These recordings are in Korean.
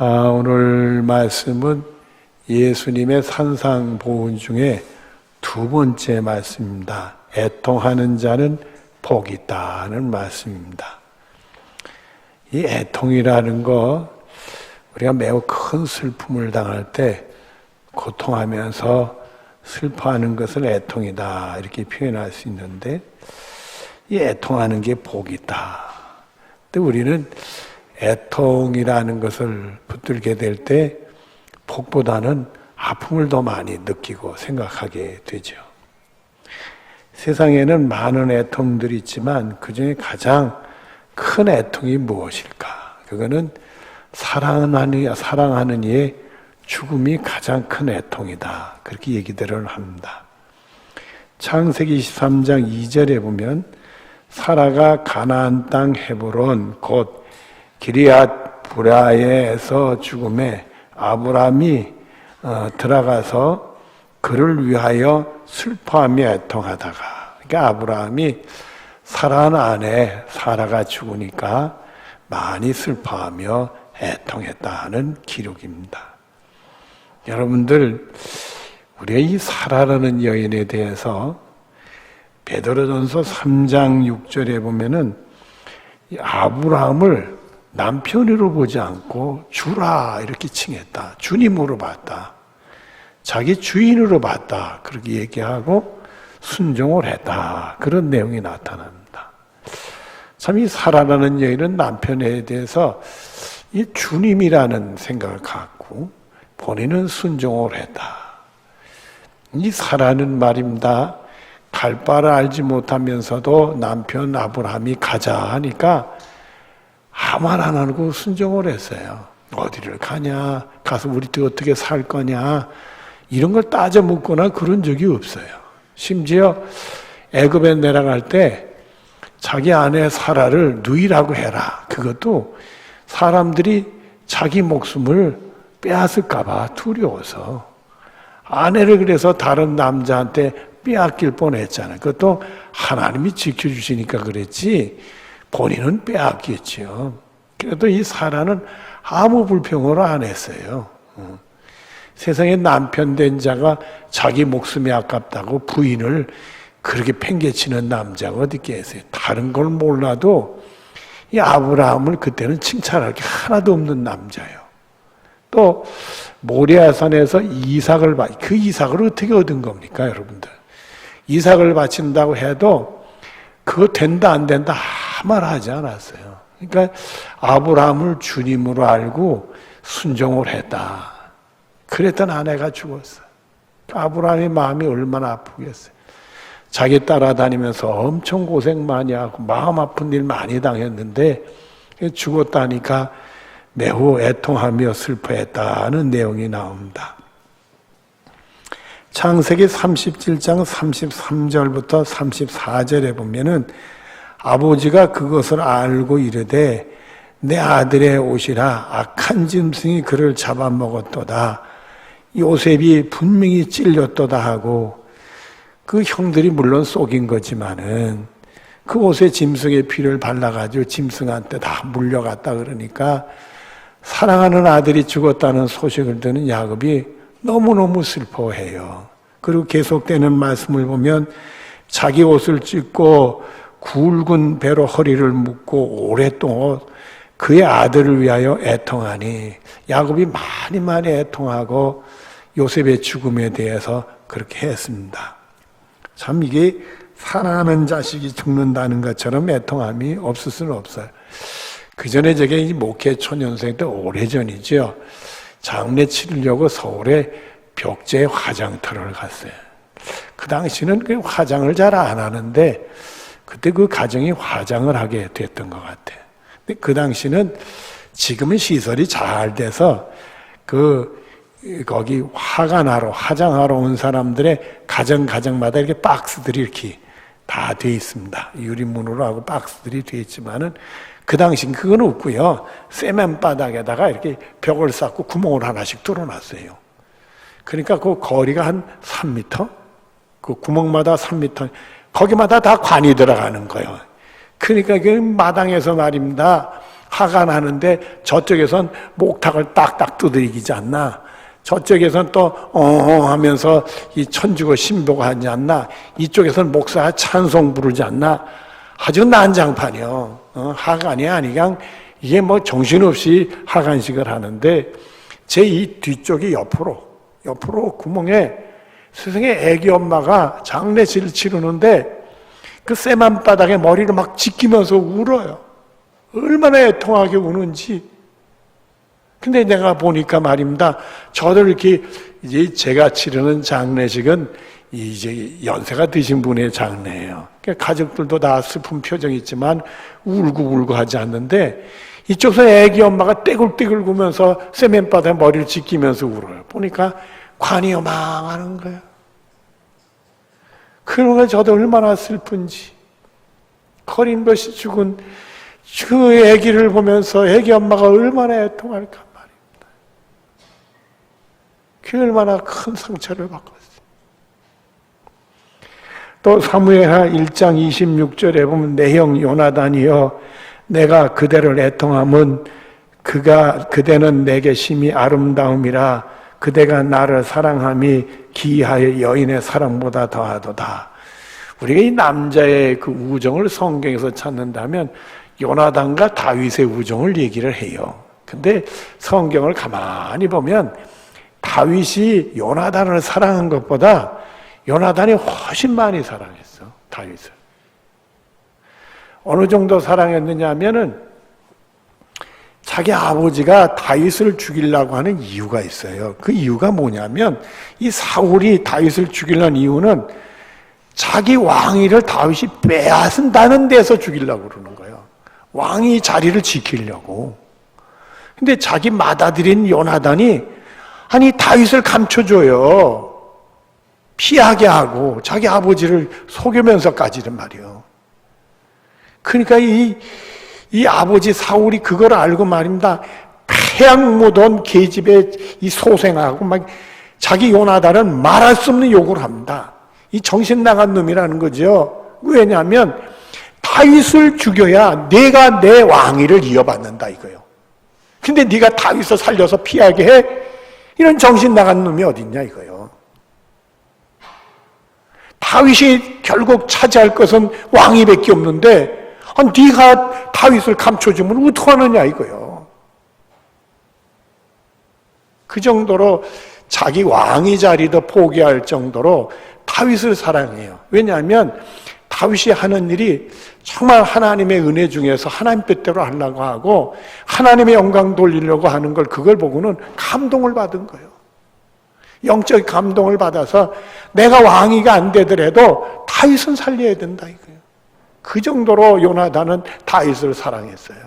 오늘 말씀은 예수님의 산상보훈 중에 두 번째 말씀입니다. 애통하는 자는 복이 있다는 말씀입니다. 이 애통이라는 거, 우리가 매우 큰 슬픔을 당할 때 고통하면서 슬퍼하는 것을 애통이다 이렇게 표현할 수 있는데, 이 애통하는 게 복이 있다. 근데 우리는 애통이라는 것을 붙들게 될 때 복보다는 아픔을 더 많이 느끼고 생각하게 되죠. 세상에는 많은 애통들이 있지만 그 중에 가장 큰 애통이 무엇일까? 그거는 사랑하는 이의 죽음이 가장 큰 애통이다. 그렇게 얘기들을 합니다. 창세기 23장 2절에 보면 사라가 가나안 땅 헤브론 곧 기리앗 브라에서 죽음에 아브라함이 들어가서 그를 위하여 슬퍼하며 애통하다가, 그러니까 아브라함이 사라는 아내 사라가 죽으니까 많이 슬퍼하며 애통했다는 기록입니다. 여러분들, 우리가 이 사라라는 여인에 대해서 베드로전서 3장 6절에 보면은 이 아브라함을 남편으로 보지 않고 주라 이렇게 칭했다. 주님으로 봤다. 자기 주인으로 봤다. 그렇게 얘기하고 순종을 했다. 그런 내용이 나타납니다. 참 이 사라라는 여인은 남편에 대해서 이 주님이라는 생각을 갖고 본인은 순종을 했다. 이 사라는 말입니다. 갈 바를 알지 못하면서도 남편 아브라함이 가자 하니까 아무 말 안 하고 순종을 했어요. 어디를 가냐, 가서 우리 또 어떻게 살 거냐, 이런 걸 따져 묻거나 그런 적이 없어요. 심지어 애굽에 내려갈 때 자기 아내 사라를 누이라고 해라. 그것도 사람들이 자기 목숨을 빼앗을까 봐 두려워서 아내를 그래서 다른 남자한테 빼앗길 뻔했잖아요. 그것도 하나님이 지켜주시니까 그랬지 본인은 빼앗겼죠. 그래도 이 사라는 아무 불평을 안 했어요. 세상에 남편 된 자가 자기 목숨이 아깝다고 부인을 그렇게 팽개치는 남자가 어디 있겠어요. 다른 걸 몰라도 이 아브라함을 그때는 칭찬할 게 하나도 없는 남자예요. 또 모리아산에서 이삭을 그 이삭을 어떻게 얻은 겁니까, 여러분들? 이삭을 바친다고 해도 그거 된다 안 된다 아무 말 하지 않았어요. 그러니까 아브라함을 주님으로 알고 순종을 했다. 그랬던 아내가 죽었어요. 아브라함의 마음이 얼마나 아프겠어요. 자기 따라다니면서 엄청 고생 많이 하고 마음 아픈 일 많이 당했는데 죽었다니까 매우 애통하며 슬퍼했다는 내용이 나옵니다. 창세기 37장 33절부터 34절에 보면은 아버지가 그것을 알고 이르되 내 아들의 옷이라 악한 짐승이 그를 잡아먹었도다. 요셉이 분명히 찔렸도다 하고, 그 형들이 물론 속인 거지만은 그 옷에 짐승의 피를 발라가지고 짐승한테 다 물려갔다 그러니까 사랑하는 아들이 죽었다는 소식을 듣는 야곱이 너무너무 슬퍼해요. 그리고 계속되는 말씀을 보면 자기 옷을 찢고 굵은 배로 허리를 묶고 오랫동안 그의 아들을 위하여 애통하니, 야곱이 많이 애통하고 요셉의 죽음에 대해서 그렇게 했습니다. 참 이게 사랑하는 자식이 죽는다는 것처럼 애통함이 없을 수는 없어요. 그 전에 제가 목회 초년생 때 오래전이죠. 장례 치르려고 서울에 벽제 화장터를 갔어요. 그 당시는 그 화장을 잘 안 하는데 그때 그 가정이 화장을 하게 됐던 것 같아요. 근데 그 당시는 지금은 시설이 잘 돼서 거기 화장하러 온 사람들의 가정마다 이렇게 박스들이 이렇게 다 돼 있습니다. 유리문으로 하고 박스들이 돼 있지만은 그 당시는 그건 없고요. 세면 바닥에다가 이렇게 벽을 쌓고 구멍을 하나씩 뚫어놨어요. 그러니까 그 거리가 한 3m? 그 구멍마다 3m. 거기마다 다 관이 들어가는 거예요. 그러니까 그 마당에서 말입니다. 하간하는데 저쪽에선 목탁을 딱딱 두드리지 않나? 저쪽에선 또 하면서 이 천주교 신보가 하지 않나? 이쪽에선 목사가 찬송 부르지 않나? 아주 난장판이요. 하간이 아니강 이게 뭐 정신없이 하간식을 하는데 제 이 뒤쪽이 옆으로 구멍에 스승의 애기 엄마가 장례식을 치르는데 그 쇠만 바닥에 머리를 막 찢기면서 울어요. 얼마나 애통하게 우는지. 근데 내가 보니까 말입니다. 저도 이렇게 이제 제가 치르는 장례식은 이제 연세가 드신 분의 장례예요. 그러니까 가족들도 다 슬픈 표정이 있지만 울고 하지 않는데 이쪽에서 애기 엄마가 떼굴떼굴 구면서 쇠맨바닥에 머리를 찢기면서 울어요. 보니까 관이 요망하는 거예요. 그러니까 저도 얼마나 슬픈지. 거린 것이 죽은 그 애기를 보면서 애기 엄마가 얼마나 애통할까 말입니다. 그 얼마나 큰 상처를 받고 있어요. 또 사무엘하 1장 26절에 보면 내 형 요나단이여 내가 그대를 애통함은 그대는 내게 심히 아름다움이라 그대가 나를 사랑함이 기이하여 여인의 사랑보다 더하도다. 우리가 이 남자의 그 우정을 성경에서 찾는다면 요나단과 다윗의 우정을 얘기를 해요. 근데 성경을 가만히 보면 다윗이 요나단을 사랑한 것보다 요나단이 훨씬 많이 사랑했어, 다윗을. 어느 정도 사랑했느냐 하면은 자기 아버지가 다윗을 죽이려고 하는 이유가 있어요. 그 이유가 뭐냐면 이 사울이 다윗을 죽이려는 이유는 자기 왕위를 다윗이 빼앗은다는 데서 죽이려고 그러는 거예요. 왕이 자리를 지키려고. 근데 자기 맏아들인 요나단이 아니 다윗을 감춰줘요. 피하게 하고 자기 아버지를 속이면서까지는 말이에요. 그러니까 이 아버지 사울이 그걸 알고 말입니다. 태양 묻은 계집에 이 소생하고 막 자기 요나단은 말할 수 없는 욕을 합니다. 이 정신 나간 놈이라는 거죠. 왜냐하면 다윗을 죽여야 내가 내 왕위를 이어받는다 이거예요. 근데 네가 다윗을 살려서 피하게 해? 이런 정신 나간 놈이 어딨냐 이거예요. 다윗이 결국 차지할 것은 왕위밖에 없는데 네가 다윗을 감춰주면 어떡하느냐 이거예요. 그 정도로 자기 왕위 자리도 포기할 정도로 다윗을 사랑해요. 왜냐하면 다윗이 하는 일이 정말 하나님의 은혜 중에서 하나님 뜻대로 하려고 하고 하나님의 영광 돌리려고 하는 걸 그걸 보고는 감동을 받은 거예요. 영적 감동을 받아서 내가 왕위가 안 되더라도 다윗은 살려야 된다 이거예요. 그 정도로 요나단은 다윗을 사랑했어요.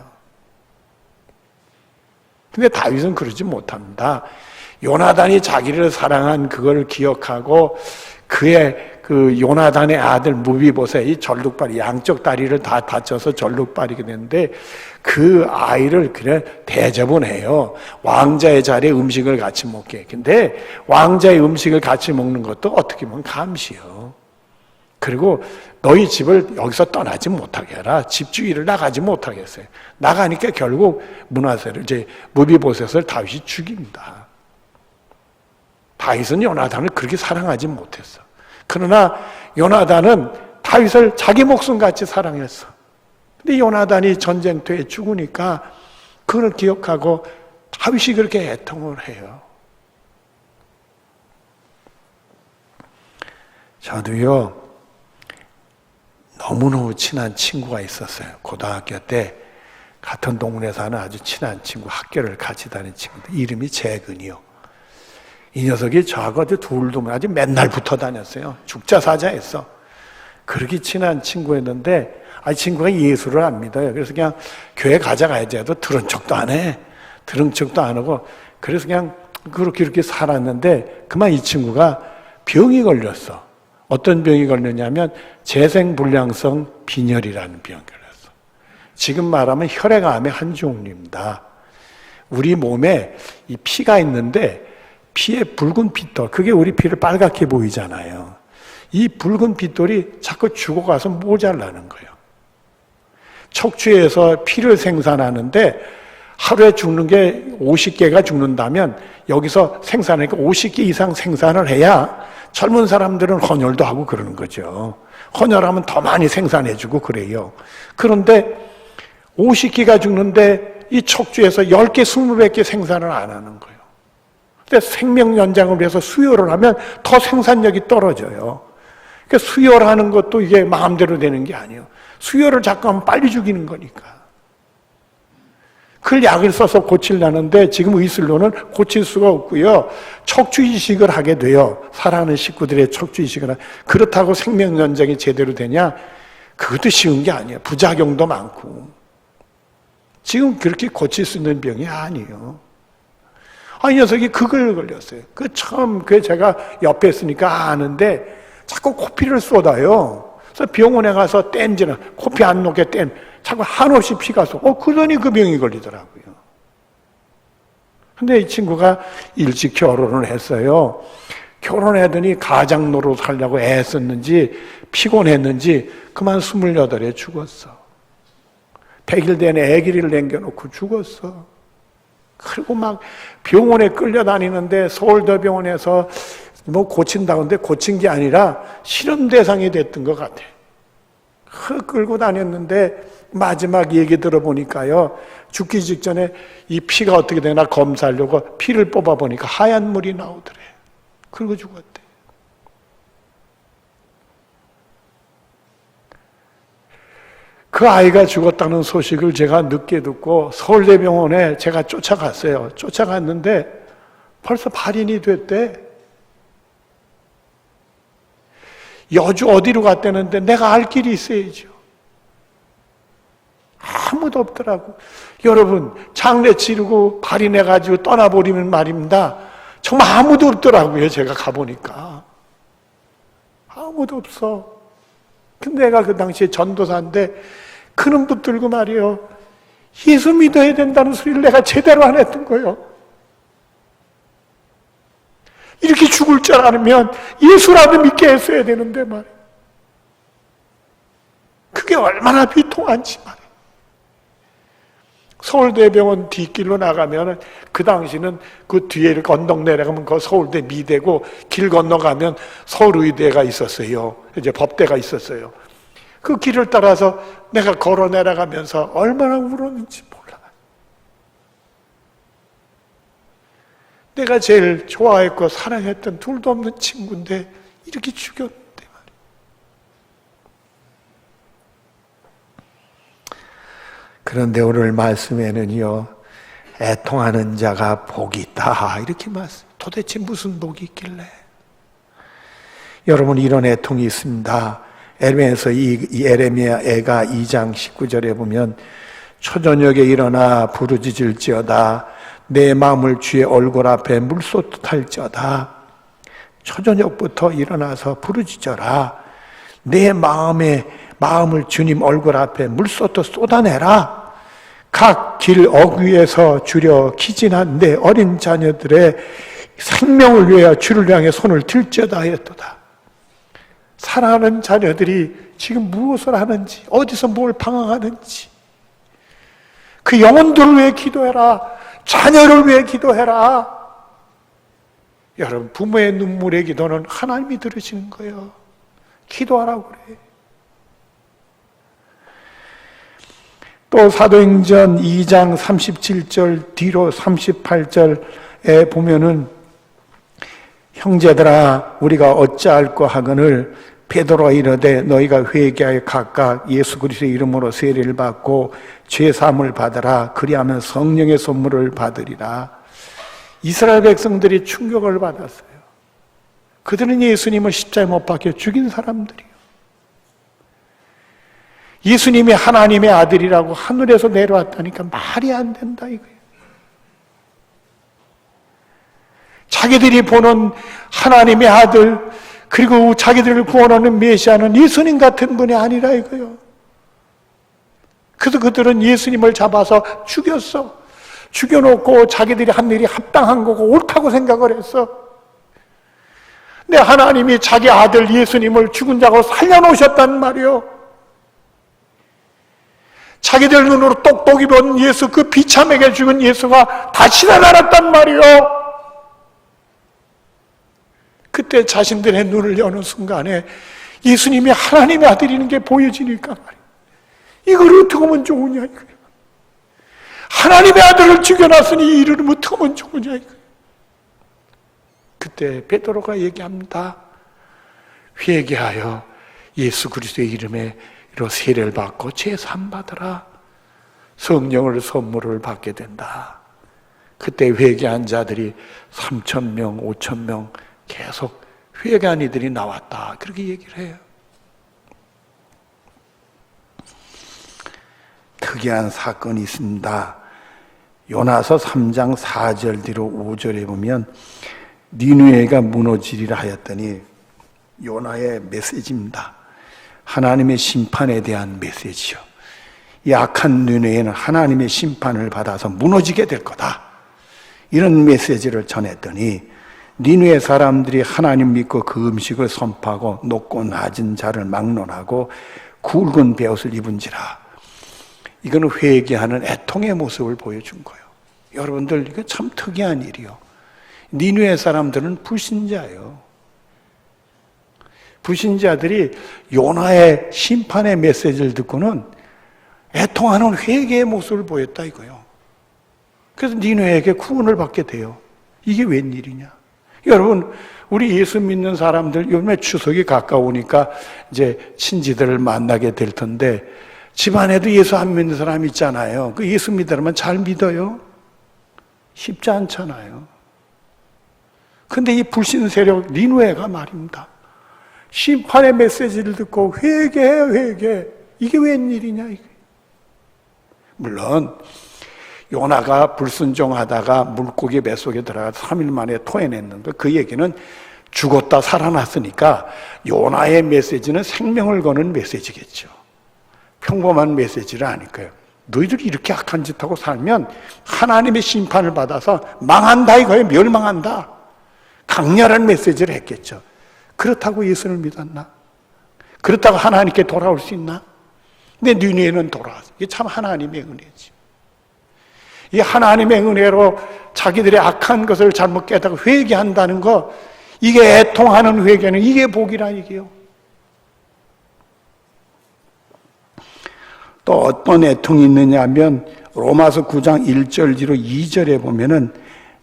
근데 다윗은 그러지 못합니다. 요나단이 자기를 사랑한 그걸 기억하고 그의 그 요나단의 아들 무비보셋 이 절룩발이 양쪽 다리를 다 다쳐서 절룩발이게 되는데 그 아이를 그래 대접은 해요. 왕자의 자리에 음식을 같이 먹게. 근데 왕자의 음식을 같이 먹는 것도 어떻게 보면 감시요. 그리고 너희 집을 여기서 떠나지 못하게 해라. 집주인을 나가지 못하게 했어요. 나가니까 결국 므낫세를 이제 무비보셋을 다윗이 죽입니다. 다윗은 요나단을 그렇게 사랑하지 못했어. 그러나 요나단은 다윗을 자기 목숨같이 사랑했어. 근데 요나단이 전쟁터에 죽으니까 그걸 기억하고 다윗이 그렇게 애통을 해요. 저도요 너무너무 친한 친구가 있었어요. 고등학교 때 같은 동네 사는 아주 친한 친구, 학교를 같이 다니는 친구인데 이름이 재근이요. 이 녀석이 저하고 아주 둘도 아주 맨날 붙어 다녔어요. 죽자 사자 했어. 그렇게 친한 친구였는데 친구가 예수를 안 믿어요. 그래서 그냥 교회 가자가야지 해도 들은 척도 안 해. 들은 척도 안 하고 그래서 그냥 그렇게 살았는데 그만 이 친구가 병이 걸렸어. 어떤 병이 걸렸냐면 재생불량성 빈혈이라는 병이 걸렸어. 지금 말하면 혈액암의 한 종류입니다. 우리 몸에 이 피가 있는데 피에 붉은 핏돌, 그게 우리 피를 빨갛게 보이잖아요. 이 붉은 핏돌이 자꾸 죽어가서 모자라는 거예요. 척추에서 피를 생산하는데 하루에 죽는 게 50개가 죽는다면 여기서 생산하니까 50개 이상 생산을 해야 젊은 사람들은 헌혈도 하고 그러는 거죠. 헌혈하면 더 많이 생산해주고 그래요. 그런데 50개가 죽는데 이 척추에서 10개, 20개 생산을 안 하는 거예요. 근데 생명 연장을 위해서 수혈을 하면 더 생산력이 떨어져요. 그러니까 수혈하는 것도 이게 마음대로 되는 게 아니에요. 수혈을 자꾸 하면 빨리 죽이는 거니까. 그걸 약을 써서 고치려는데 지금 의술로는 고칠 수가 없고요. 척추 이식을 하게 돼요. 살아가는 식구들의 척추 이식을 하게. 그렇다고 생명 연장이 제대로 되냐? 그것도 쉬운 게 아니에요. 부작용도 많고. 지금 그렇게 고칠 수 있는 병이 아니에요. 이 녀석이 그걸 걸렸어요. 그 제가 옆에 있으니까 아는데 자꾸 코피를 쏟아요. 그래서 병원에 가서 뗀지는 코피 안 녹게 자꾸 한없이 피가 쏟아. 그러니 그 병이 걸리더라고요. 근데 이 친구가 일찍 결혼을 했어요. 결혼하더니 가장 노릇 하려고 애썼는지 피곤했는지 그만 28에 죽었어. 100일 된 아기를 남겨놓고 죽었어. 그리고 막 병원에 끌려다니는데 서울대병원에서 뭐 고친다고 하는데 고친 게 아니라 실험 대상이 됐던 것 같아. 끌고 다녔는데 마지막 얘기 들어보니까요. 죽기 직전에 이 피가 어떻게 되나 검사하려고 피를 뽑아보니까 하얀 물이 나오더래. 그리고 죽었대. 그 아이가 죽었다는 소식을 제가 늦게 듣고 서울대병원에 제가 쫓아갔어요. 쫓아갔는데 벌써 발인이 됐대. 여주 어디로 갔다는데 내가 알 길이 있어야죠. 아무도 없더라고. 여러분, 장례 치르고 발인해가지고 떠나버리면 말입니다. 정말 아무도 없더라고요. 제가 가보니까. 아무도 없어. 근데 내가 그 당시에 전도사인데 그놈 붙들고 말이에요. 예수 믿어야 된다는 소리를 내가 제대로 안 했던 거예요. 이렇게 죽을 줄 알면 예수라도 믿게 했어야 되는데 말이에요. 그게 얼마나 비통한지 말이에요. 서울대병원 뒷길로 나가면 그 당시는 그 뒤에 언덕 내려가면 그 서울대 미대고 길 건너가면 서울의대가 있었어요. 이제 법대가 있었어요. 그 길을 따라서 내가 걸어 내려가면서 얼마나 울었는지 몰라. 내가 제일 좋아했고 사랑했던 둘도 없는 친구인데 이렇게 죽였는데 말이야. 그런데 오늘 말씀에는요, 애통하는 자가 복이 있다 이렇게 말씀. 도대체 무슨 복이 있길래? 여러분, 이런 애통이 있습니다. 에레미야에서 이 에레미야 애가 2장 19절에 보면 초저녁에 일어나 부르짖을지어다 내 마음을 주의 얼굴 앞에 물쏟듯 할지어다. 초저녁부터 일어나서 부르짖어라. 내 마음을 주님 얼굴 앞에 물쏟듯 쏟아내라. 각 길 어귀에서 주려 기진한 내 어린 자녀들의 생명을 위하여 주를 향해 손을 들지어다 하였도다. 사랑하는 자녀들이 지금 무엇을 하는지, 어디서 뭘 방황하는지, 그 영혼들을 위해 기도해라. 자녀를 위해 기도해라. 여러분, 부모의 눈물의 기도는 하나님이 들으시는 거예요. 기도하라고 그래. 또 사도행전 2장 37절 뒤로 38절에 보면은 형제들아 우리가 어찌할꼬 하거늘 베드로가 이르되 너희가 회개하여 각각 예수 그리스도의 이름으로 세례를 받고 죄 사함을 받으라. 그리하면 성령의 선물을 받으리라. 이스라엘 백성들이 충격을 받았어요. 그들은 예수님을 십자가에 못 박혀 죽인 사람들이에요. 예수님이 하나님의 아들이라고 하늘에서 내려왔다니까 말이 안 된다 이거예요. 자기들이 보는 하나님의 아들, 그리고 자기들을 구원하는 메시아는 예수님 같은 분이 아니라 이거요. 그래서 그들은 예수님을 잡아서 죽였어. 죽여놓고 자기들이 한 일이 합당한 거고 옳다고 생각을 했어. 근데 하나님이 자기 아들 예수님을 죽은 자고 살려놓으셨단 말이요. 자기들 눈으로 똑똑히 본 예수, 그 비참하게 죽은 예수가 다시 살아났단 말이요. 그때 자신들의 눈을 여는 순간에 예수님이 하나님의 아들이라는 게 보여지니까 말이에요. 이걸 어떻게 하면 좋으냐 이거예요. 하나님의 아들을 죽여놨으니 이를 어떻게 하면 좋으냐 이거예요. 그때 베드로가 얘기합니다. 회개하여 예수 그리스도의 이름으로 세례를 받고 제산 받으라. 성령을 선물을 받게 된다. 그때 회개한 자들이 3,000명, 5,000명 계속 회개한 이들이 나왔다. 그렇게 얘기를 해요. 특이한 사건이 있습니다. 요나서 3장 4절 뒤로 5절에 보면 니느웨가 무너지리라 하였더니 요나의 메시지입니다. 하나님의 심판에 대한 메시지요. 이 악한 니느웨는 하나님의 심판을 받아서 무너지게 될 거다. 이런 메시지를 전했더니 니느웨 사람들이 하나님 믿고 그 음식을 선포하고 높고 낮은 자를 막론하고 굵은 베옷을 입은지라. 이거는 회개하는 애통의 모습을 보여준 거예요. 여러분들 이거 참 특이한 일이요. 니느웨 사람들은 불신자예요. 불신자들이 요나의 심판의 메시지를 듣고는 애통하는 회개의 모습을 보였다 이거예요. 그래서 니느웨에게 구원을 받게 돼요. 이게 웬일이냐? 여러분, 우리 예수 믿는 사람들 요즘에 추석이 가까우니까 이제 친지들을 만나게 될 텐데 집안에도 예수 안 믿는 사람 있잖아요. 그 예수 믿으려면 잘 믿어요? 쉽지 않잖아요. 근데 이 불신 세력 니느웨가 말입니다. 심판의 메시지를 듣고 회개해, 회개. 이게 웬일이냐, 이게. 물론 요나가 불순종하다가 물고기 뱃속에 들어가서 3일 만에 토해냈는데 그 얘기는 죽었다 살아났으니까 요나의 메시지는 생명을 거는 메시지겠죠. 평범한 메시지를 아닐 거예요. 너희들이 이렇게 악한 짓하고 살면 하나님의 심판을 받아서 망한다 이거예요. 멸망한다. 강렬한 메시지를 했겠죠. 그렇다고 예수를 믿었나? 그렇다고 하나님께 돌아올 수 있나? 근데 니느웨는 돌아왔어. 이게 참 하나님의 은혜지. 이 하나님의 은혜로 자기들의 악한 것을 잘못 깨닫고 회개한다는 거, 이게 애통하는 회개는 이게 복이라 이게요. 또 어떤 애통이 있느냐 하면 로마서 9장 1절 뒤로 2절에 보면은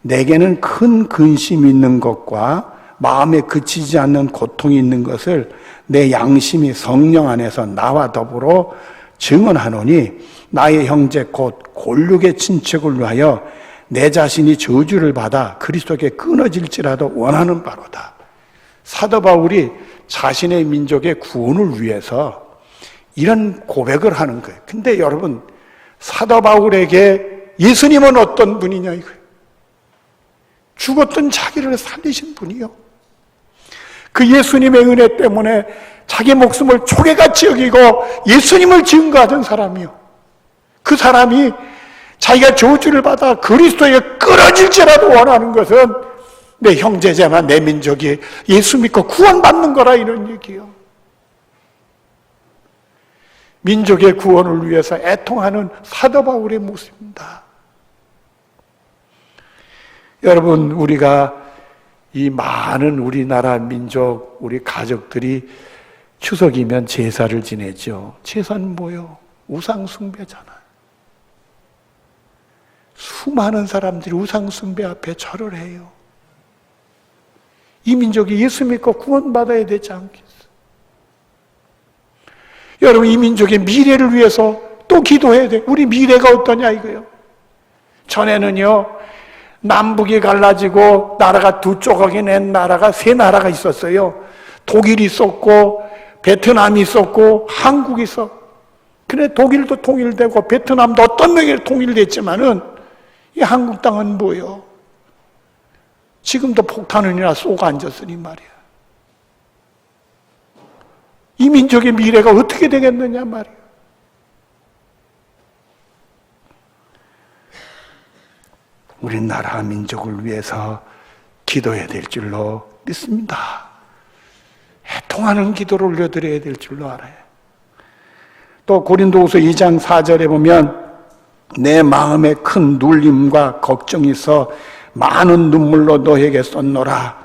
내게는 큰 근심이 있는 것과 마음에 그치지 않는 고통이 있는 것을 내 양심이 성령 안에서 나와 더불어 증언하노니 나의 형제 곧 골육의 친척을 위하여 내 자신이 저주를 받아 그리스도께 끊어질지라도 원하는 바로다. 사도 바울이 자신의 민족의 구원을 위해서 이런 고백을 하는 거예요. 근데 여러분, 사도 바울에게 예수님은 어떤 분이냐 이거예요. 죽었던 자기를 살리신 분이요. 그 예수님의 은혜 때문에 자기 목숨을 초계같이 여기고 예수님을 증거하던 사람이요. 그 사람이 자기가 저주를 받아 그리스도에 끊어질지라도 원하는 것은 내 형제자나 내 민족이 예수 믿고 구원받는 거라 이런 얘기예요. 민족의 구원을 위해서 애통하는 사도 바울의 모습입니다. 여러분, 우리가 이 많은 우리나라 민족, 우리 가족들이 추석이면 제사를 지내죠. 제사는 뭐요? 우상숭배잖아요. 수많은 사람들이 우상숭배 앞에 절을 해요. 이 민족이 예수 믿고 구원받아야 되지 않겠어요? 여러분, 이 민족의 미래를 위해서 또 기도해야 돼요. 우리 미래가 어떠냐 이거요. 전에는요, 남북이 갈라지고 나라가 두 조각이 낸 나라가 세 나라가 있었어요. 독일이 있었고 베트남이 있었고 한국이 있어. 그래, 독일도 통일되고 베트남도 어떤 명예로 통일됐지만은 이 한국 땅은 뭐예요? 지금도 폭탄은이나 쏘고 앉았으니 말이야. 이 민족의 미래가 어떻게 되겠느냐 말이야. 우리나라 민족을 위해서 기도해야 될 줄로 믿습니다. 애통하는 기도를 올려드려야 될 줄로 알아요. 또 고린도후서 2장 4절에 보면 내 마음에 큰 눌림과 걱정이 있어 많은 눈물로 너에게 썼노라.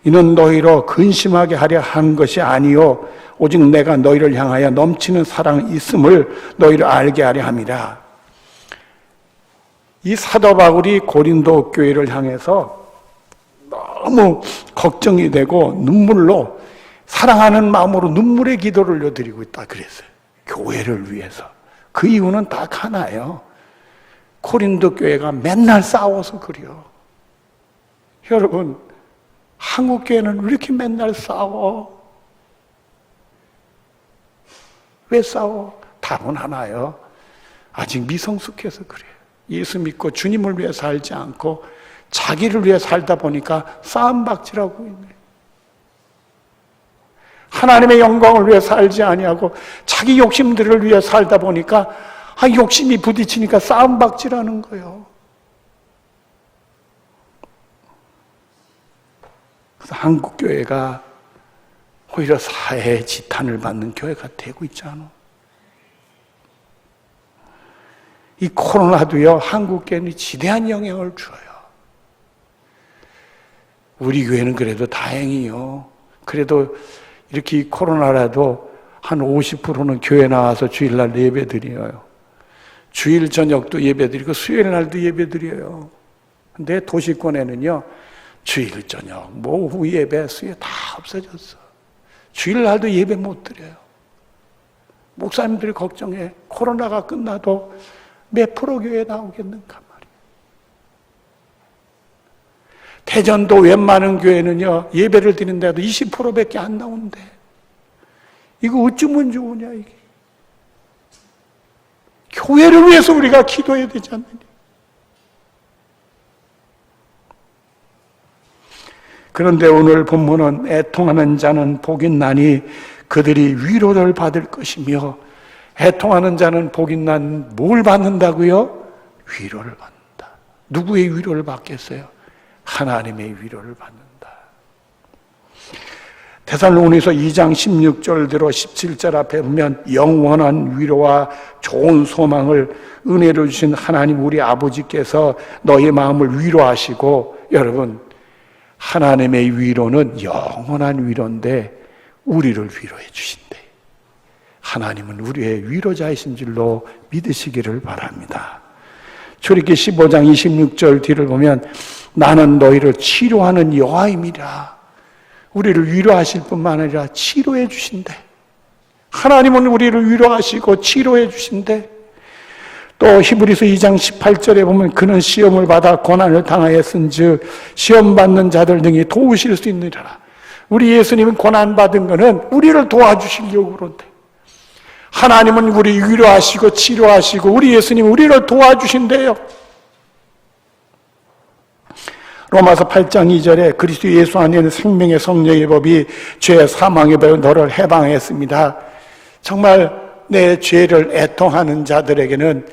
이는 너희로 근심하게 하려 한 것이 아니요 오직 내가 너희를 향하여 넘치는 사랑이 있음을 너희를 알게 하려 함이라. 이 사도 바울이 고린도 교회를 향해서 너무 걱정이 되고 눈물로 사랑하는 마음으로 눈물의 기도를 올려드리고 있다 그랬어요. 교회를 위해서. 그 이유는 딱 하나예요. 고린도 교회가 맨날 싸워서 그래요. 여러분, 한국 교회는 왜 이렇게 맨날 싸워? 왜 싸워? 답은 하나요. 아직 미성숙해서 그래요. 예수 믿고 주님을 위해 살지 않고 자기를 위해 살다 보니까 싸움박질하고 있네. 하나님의 영광을 위해 살지 아니하고 자기 욕심들을 위해 살다 보니까 욕심이 부딪히니까 싸움박질하는 거예요. 그래서 한국 교회가 오히려 사회의 지탄을 받는 교회가 되고 있잖아. 이 코로나도요, 한국 교회는 지대한 영향을 줘요. 우리 교회는 그래도 다행이요. 그래도 이렇게 코로나라도 한 50%는 교회 나와서 주일날 예배 드려요. 주일 저녁도 예배 드리고 수요일 날도 예배 드려요. 근데 도시권에는요, 주일 저녁, 오후 예배, 수요 다 없어졌어. 주일 날도 예배 못 드려요. 목사님들이 걱정해. 코로나가 끝나도 몇 프로 교회 나오겠는가 말이에요. 대전도 웬만한 교회는요, 예배를 드린다도 20%밖에 안 나온대. 이거 어쩌면 좋으냐, 이게. 교회를 위해서 우리가 기도해야 되지 않느냐. 그런데 오늘 본문은 애통하는 자는 복이 나니 그들이 위로를 받을 것이며, 애통하는 자는 복이 난 뭘 받는다고요? 위로를 받는다. 누구의 위로를 받겠어요? 하나님의 위로를 받는다. 데살로니가서 2장 16절대로 17절 앞에 보면 영원한 위로와 좋은 소망을 은혜로 주신 하나님 우리 아버지께서 너희 마음을 위로하시고, 여러분, 하나님의 위로는 영원한 위로인데 우리를 위로해 주신대. 하나님은 우리의 위로자이신 줄로 믿으시기를 바랍니다. 출애굽기 15장 26절 뒤를 보면 나는 너희를 치료하는 여호와임이라. 우리를 위로하실 뿐만 아니라 치료해 주신대. 하나님은 우리를 위로하시고 치료해 주신대. 또 히브리서 2장 18절에 보면 그는 시험을 받아 고난을 당하였은즉 시험 받는 자들 등이 도우실 수 있느니라. 우리 예수님은 고난 받은 거는 우리를 도와주시려고 그런데, 하나님은 우리 위로하시고 치료하시고 우리 예수님 우리를 도와주신대요. 로마서 8장 2절에 그리스도 예수 안에는 생명의 성령의 법이 죄 사망의 법에 너를 해방했습니다. 정말 내 죄를 애통하는 자들에게는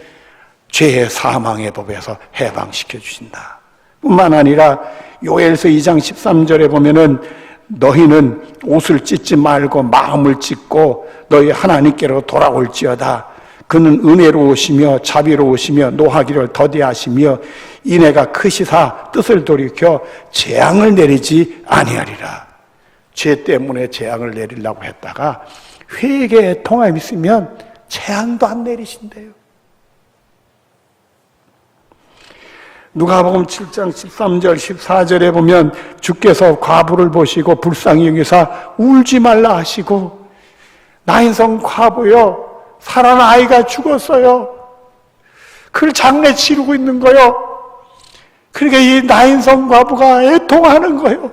죄의 사망의 법에서 해방시켜 주신다. 뿐만 아니라 요엘서 2장 13절에 보면은 너희는 옷을 찢지 말고 마음을 찢고 너희 하나님께로 돌아올지어다. 그는 은혜로우시며 자비로우시며 노하기를 더디하시며 인애가 크시사 뜻을 돌이켜 재앙을 내리지 아니하리라. 죄 때문에 재앙을 내리려고 했다가 회개의 통함이 있으면 재앙도 안 내리신대요. 누가복음 7장 13절 14절에 보면 주께서 과부를 보시고 불쌍히 여기사 울지 말라 하시고, 나인성 과부요, 사랑하는 아이가 죽었어요. 그걸 장례 치르고 있는 거요. 그러니까 이 나인성 과부가 애통하는 거예요.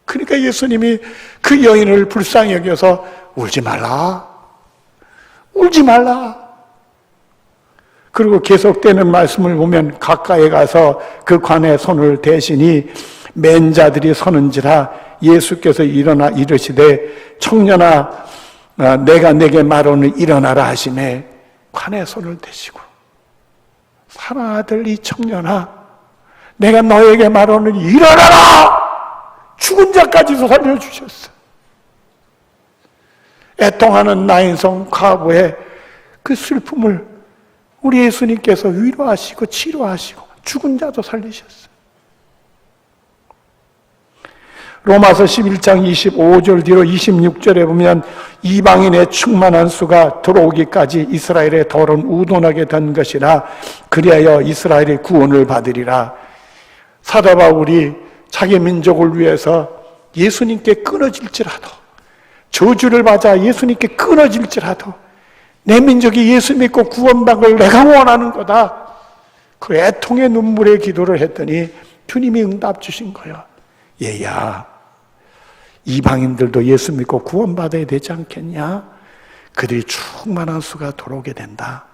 그러니까 예수님이 그 여인을 불쌍히 여겨서 울지 말라, 울지 말라. 그리고 계속되는 말씀을 보면 가까이 가서 그 관에 손을 대시니 맨 자들이 서는지라 예수께서 일어나 이르시되 청년아 내가 내게 말하노니 일어나라 하시매 관에 손을 대시고, 사랑하는 아들 이 청년아 내가 너에게 말하노니 일어나라. 죽은 자까지도 살려주셨어. 애통하는 나인성 과부의 그 슬픔을 우리 예수님께서 위로하시고 치료하시고 죽은 자도 살리셨어요. 로마서 11장 25절 뒤로 26절에 보면 이방인의 충만한 수가 들어오기까지 이스라엘의 덜은 우둔하게 된 것이라 그리하여 이스라엘의 구원을 받으리라. 사도 바울이 자기 민족을 위해서 예수님께 끊어질지라도, 저주를 받아 예수님께 끊어질지라도 내 민족이 예수 믿고 구원받을 내가 원하는 거다. 그 애통의 눈물의 기도를 했더니 주님이 응답 주신 거야. 얘야, 이방인들도 예수 믿고 구원받아야 되지 않겠냐? 그들이 충만한 수가 들어오게 된다.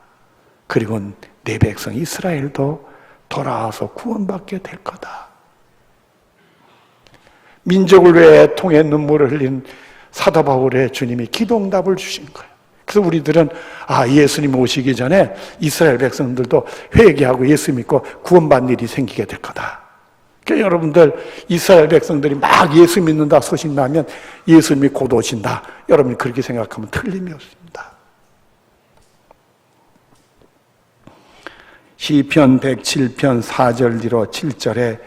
그리고 내 백성 이스라엘도 돌아와서 구원받게 될 거다. 민족을 위해 애통의 눈물을 흘린 사도 바울의 주님이 기도응답을 주신 거예요. 그래서 우리들은 예수님 오시기 전에 이스라엘 백성들도 회개하고 예수 믿고 구원받는 일이 생기게 될 거다. 그러니까 여러분들 이스라엘 백성들이 막 예수 믿는다 소식 나면 예수님이 곧 오신다. 여러분이 그렇게 생각하면 틀림이 없습니다. 시편 107편 4절 뒤로 7절에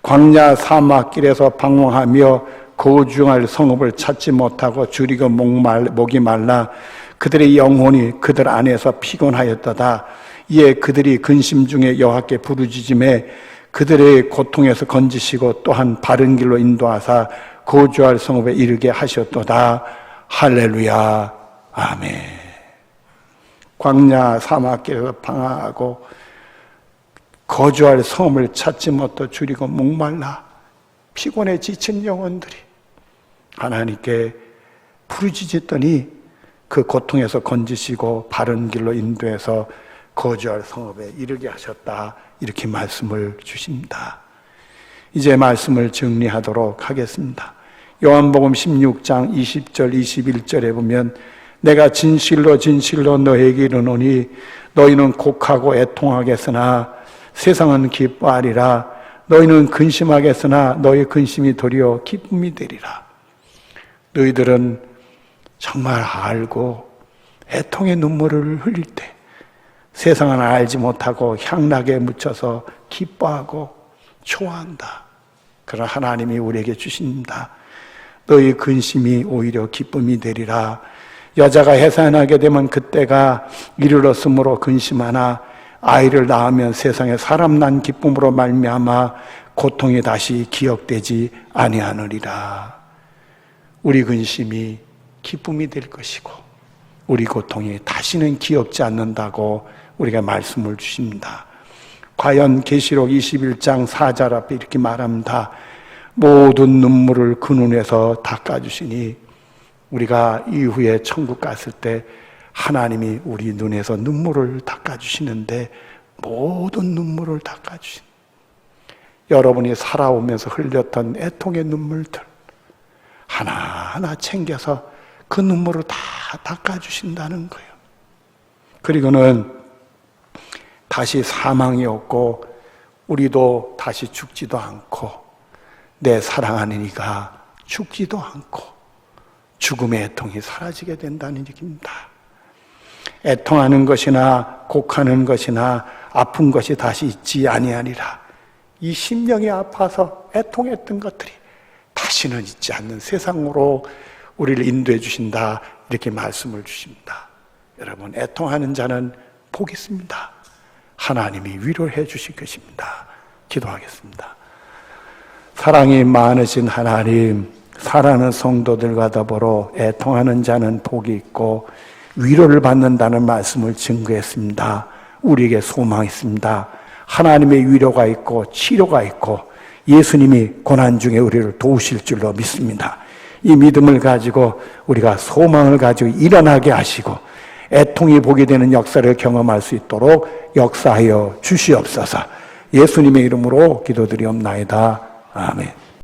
광야 사막길에서 방황하며 거주할 성읍을 찾지 못하고 줄이고 목이 말라 그들의 영혼이 그들 안에서 피곤하였도다. 이에 그들이 근심 중에 여호와께 부르짖음에 그들의 고통에서 건지시고 또한 바른 길로 인도하사 거주할 성읍에 이르게 하셨도다. 할렐루야. 아멘. 광야 사막길에서 방황하고 거주할 성을 찾지 못해 줄이고 목말라 피곤해 지친 영혼들이 하나님께 부르짖었더니 그 고통에서 건지시고 바른 길로 인도해서 거주할 성읍에 이르게 하셨다. 이렇게 말씀을 주십니다. 이제 말씀을 정리하도록 하겠습니다. 요한복음 16장 20절 21절에 보면 내가 진실로 진실로 너에게 이르노니 너희는 곡하고 애통하겠으나 세상은 기뻐하리라. 너희는 근심하겠으나 너희 근심이 도리어 기쁨이 되리라. 너희들은 정말 알고 애통의 눈물을 흘릴 때 세상은 알지 못하고 향락에 묻혀서 기뻐하고 좋아한다. 그러나 하나님이 우리에게 주십니다. 너희 근심이 오히려 기쁨이 되리라. 여자가 해산하게 되면 그때가 이르렀으므로 근심하나 아이를 낳으면 세상에 사람 난 기쁨으로 말미암아 고통이 다시 기억되지 아니하느니라. 우리 근심이 기쁨이 될 것이고 우리 고통이 다시는 기억지 않는다고 우리가 말씀을 주십니다. 과연 계시록 21장 4절 앞에 이렇게 말합니다. 모든 눈물을 그 눈에서 닦아주시니 우리가 이후에 천국 갔을 때 하나님이 우리 눈에서 눈물을 닦아주시는데 모든 눈물을 닦아주신 여러분이 살아오면서 흘렸던 애통의 눈물들 하나하나 챙겨서 그 눈물을 다 닦아주신다는 거예요. 그리고는 다시 사망이 없고 우리도 다시 죽지도 않고 내 사랑하는 이가 죽지도 않고 죽음의 애통이 사라지게 된다는 얘기입니다. 애통하는 것이나 곡하는 것이나 아픈 것이 다시 있지 아니하리라. 이 심령이 아파서 애통했던 것들이 다시는 있지 않는 세상으로 우리를 인도해 주신다. 이렇게 말씀을 주십니다. 여러분, 애통하는 자는 복이 있습니다. 하나님이 위로해 주실 것입니다. 기도하겠습니다. 사랑이 많으신 하나님, 사랑하는 성도들과 더불어 애통하는 자는 복이 있고 위로를 받는다는 말씀을 증거했습니다. 우리에게 소망이 있습니다. 하나님의 위로가 있고 치료가 있고 예수님이 고난 중에 우리를 도우실 줄로 믿습니다. 이 믿음을 가지고 우리가 소망을 가지고 일어나게 하시고 애통이 복이 되는 역사를 경험할 수 있도록 역사하여 주시옵소서. 예수님의 이름으로 기도드리옵나이다. 아멘.